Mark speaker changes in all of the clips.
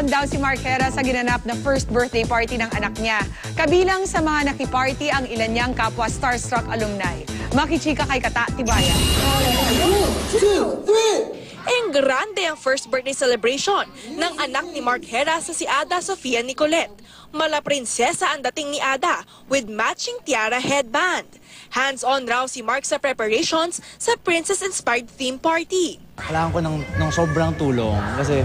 Speaker 1: Hands-on daw si Mark Hera sa ginanap na first birthday party ng anak niya. Kabilang sa mga nakiparty ang ilan niyang kapwa Starstruck alumni. Makichika kay Kata Tibayan.
Speaker 2: 1, 2, 3!
Speaker 3: Grande ang first birthday celebration ng anak ni Mark Hera sa si Ada Sofia Nicolette. Mala prinsesa ang dating ni Ada with matching tiara headband. Hands-on raw si Mark sa preparations sa princess-inspired theme party.
Speaker 4: Kailangan ko ng sobrang tulong kasi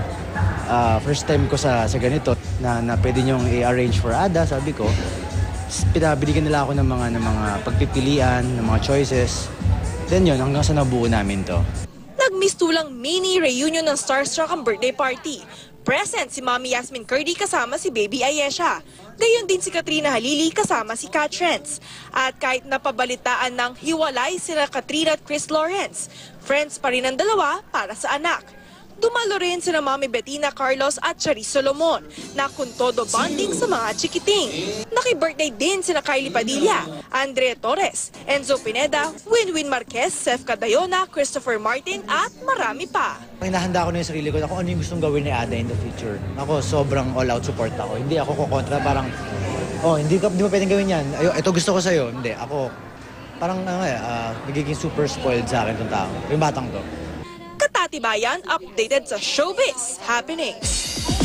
Speaker 4: first time ko sa ganito na pwede niyong i-arrange for Ada, sabi ko. Pinabigyan nila ako ng mga pagpipilian, ng mga choices. Then yun, hanggang sa nabuo namin to.
Speaker 3: Nagmistulang mini reunion ng Starstruck ang birthday party. Present si Mami Yasmin Curdy kasama si Baby Ayesha. Gayon din si Katrina Halili kasama si Kat Trentz. At kahit napabalitaan ng hiwalay sina Katrina at Chris Lawrence, friends pa rin ang dalawa para sa anak. Dumalo rin sina Mami Bettina Carlos at Charis Solomon na kuntodo bonding sa mga chikiting. Naki-birthday din sina Kylie Padilla, Andrea Torres, Enzo Pineda, Winwin Marquez, Sef Cadayona, Christopher Martin at marami pa.
Speaker 4: Hinahanda ko na yung sarili ko na kung ano yung gustong gawin ni Ada in the future. Ako, sobrang all-out support ako. Hindi ako kukontra, parang, hindi mo pwedeng gawin yan. Ito gusto ko sa'yo. Hindi, ako, parang, nagiging super spoiled sa akin itong tao. Yung batang to.
Speaker 3: Kata Tibayan, updated sa Showbiz Happenings.